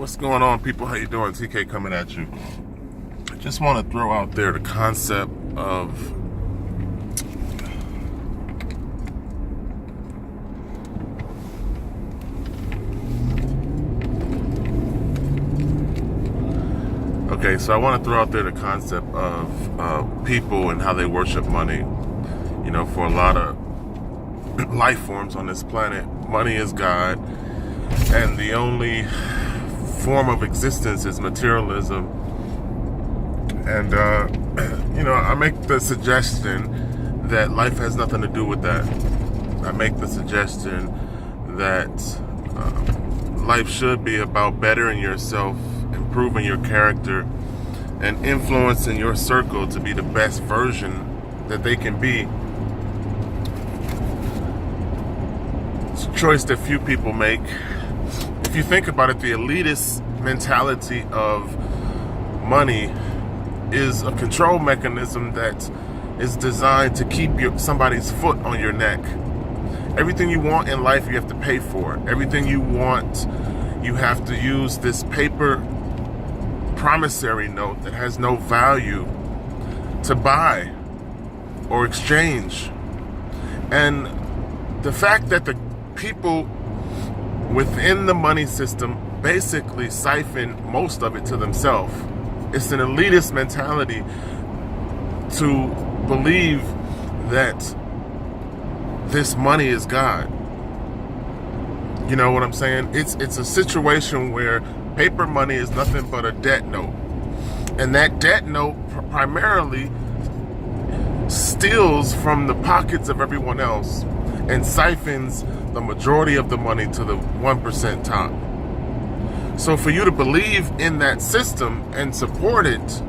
What's going on, people? How you doing? TK coming at you. I just want to throw out there the concept of so I want to throw out there the concept of people and how they worship money. You know, for a lot of life forms on this planet, money is God, and the only form of existence is materialism. And you know, I make the suggestion that life has nothing to do with that. I make the suggestion that life should be about bettering yourself, improving your character, and influencing your circle to be the best version that they can be. It's a choice that few people make. If you think about it, the elitist mentality of money is a control mechanism that is designed to keep somebody's foot on your neck. Everything you want in life, you have to pay for. Everything you want, you have to use this paper promissory note that has no value to buy or exchange. And the fact that the people within the money system basically siphon most of it to themselves. It's an elitist mentality to believe that this money is God. You know what I'm saying? It's a situation where paper money is nothing but a debt note. And that debt note primarily steals from the pockets of everyone else and siphons the majority of the money to the 1% top. So for you to believe in that system and support it,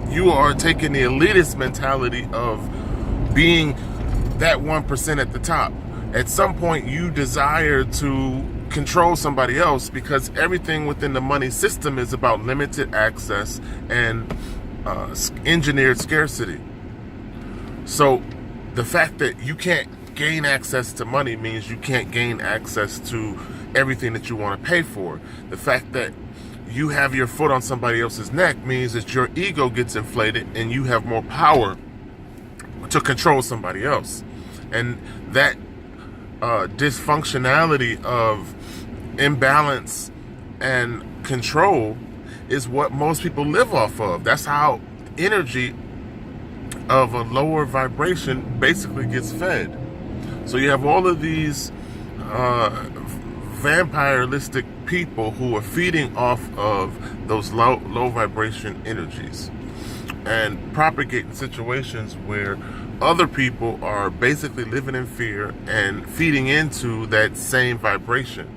you are taking the elitist mentality of being that 1% at the top. At some point, you desire to control somebody else because everything within the money system is about limited access and engineered scarcity. So the fact that you can't gain access to money means you can't gain access to everything that you want to pay for. The fact that you have your foot on somebody else's neck means that your ego gets inflated and you have more power to control somebody else. And that dysfunctionality of imbalance and control is what most people live off of. That's how energy of a lower vibration basically gets fed. So you have all of these vampiristic people who are feeding off of those low vibration energies and propagating situations where other people are basically living in fear and feeding into that same vibration.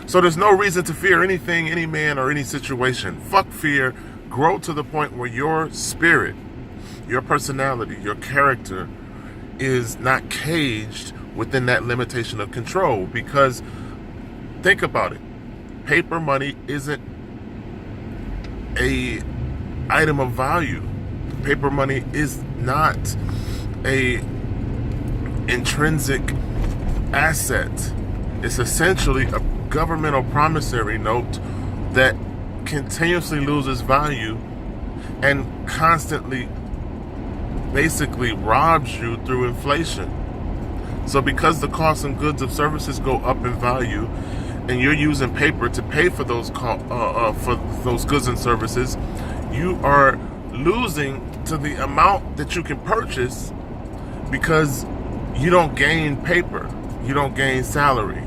So there's no reason to fear anything, any man, or any situation. Fuck fear. Grow to the point where your spirit, your personality, your character is not caged within that limitation of control. Because think about it. Paper money isn't a item of value. Paper money is not a intrinsic asset. It's essentially a governmental promissory note that continuously loses value and constantly basically robs you through inflation. So because the costs and goods of services go up in value and you're using paper to pay for those goods and services, you are losing to the amount that you can purchase because you don't gain paper, you don't gain salary,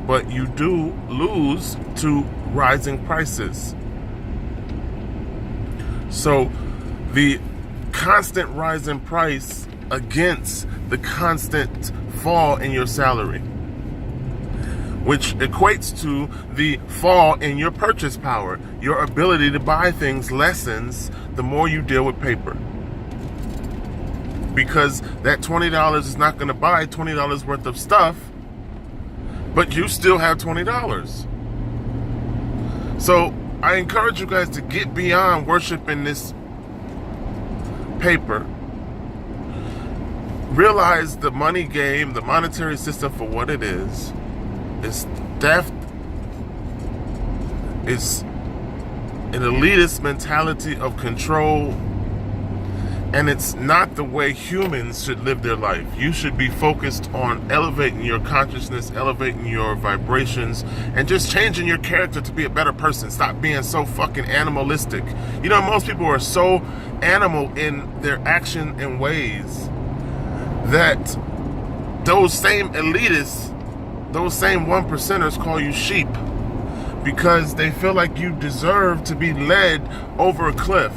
but you do lose to rising prices. So the constant rise in price against the constant fall in your salary, which equates to the fall in your purchase power. Your ability to buy things lessens the more you deal with paper. Because that $20 is not going to buy $20 worth of stuff, but you still have $20. So I encourage you guys to get beyond worshiping this paper. Realize the money game, the monetary system for what it is. It's theft It's an elitist mentality of control, and it's not the way humans should live their life. You should be focused on elevating your consciousness, elevating your vibrations, and just changing your character to be a better person. Stop being so fucking animalistic. You know, most people are so animal in their action and ways that those same elitists, those same 1%ers call you sheep because they feel like you deserve to be led over a cliff.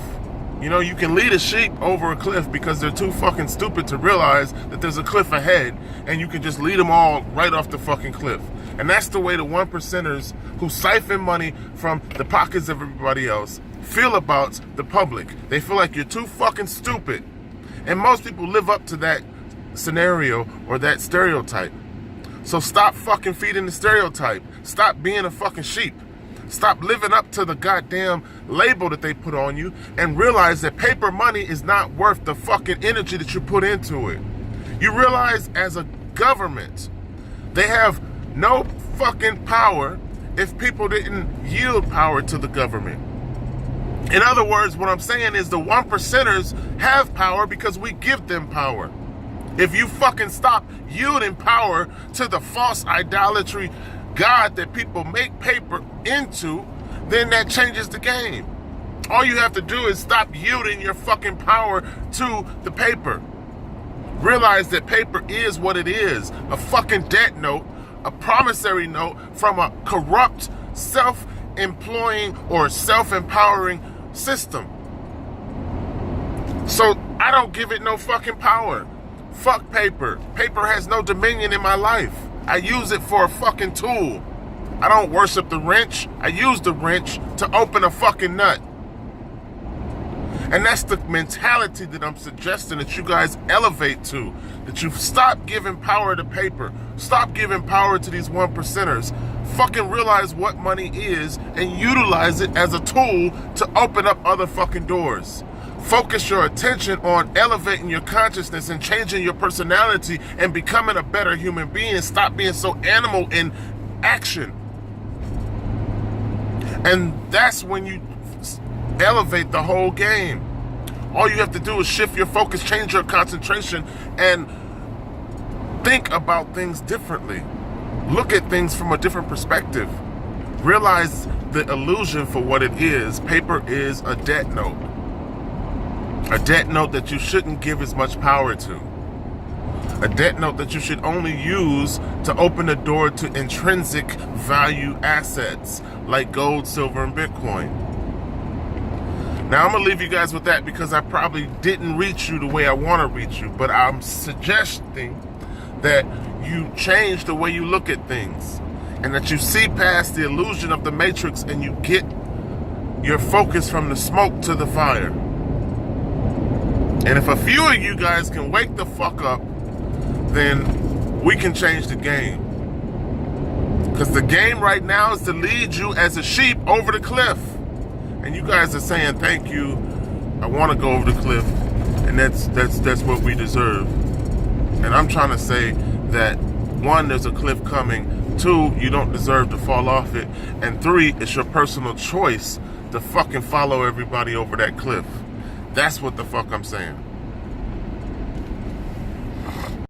You know, you can lead a sheep over a cliff because they're too fucking stupid to realize that there's a cliff ahead, and you can just lead them all right off the fucking cliff. And that's the way the 1%ers who siphon money from the pockets of everybody else feel about the public. They feel like you're too fucking stupid. And most people live up to that scenario or that stereotype. So stop fucking feeding the stereotype. Stop being a fucking sheep. Stop living up to the goddamn label that they put on you, and realize that paper money is not worth the fucking energy that you put into it. You realize as a government, they have no fucking power if people didn't yield power to the government. In other words, what I'm saying is the 1%ers have power because we give them power. If you fucking stop yielding power to the false idolatry God that people make paper into, then that changes the game. All you have to do is stop yielding your fucking power to the paper. Realize that paper is what it is. A fucking debt note, a promissory note from a corrupt, self-employing or self-empowering system. So I don't give it no fucking power. Fuck paper. Paper has no dominion in my life. I use it for a fucking tool. I don't worship the wrench. I use the wrench to open a fucking nut. And that's the mentality that I'm suggesting that you guys elevate to. That you stop giving power to paper. Stop giving power to these 1%ers. Fucking realize what money is and utilize it as a tool to open up other fucking doors. Focus your attention on elevating your consciousness and changing your personality and becoming a better human being, and stop being so animal in action. And that's when you elevate the whole game. All you have to do is shift your focus, change your concentration, and think about things differently. Look at things from a different perspective. Realize the illusion for what it is. Paper is a debt note. A debt note that you shouldn't give as much power to. A debt note that you should only use to open the door to intrinsic value assets like gold, silver, and Bitcoin. Now, I'm going to leave you guys with that because I probably didn't reach you the way I want to reach you, but I'm suggesting that you change the way you look at things and that you see past the illusion of the matrix and you get your focus from the smoke to the fire. And if a few of you guys can wake the fuck up, then we can change the game. Because the game right now is to lead you as a sheep over the cliff. And you guys are saying, thank you, I want to go over the cliff, and that's what we deserve. And I'm trying to say that, 1, there's a cliff coming, 2, you don't deserve to fall off it, and 3, it's your personal choice to fucking follow everybody over that cliff. That's what the fuck I'm saying.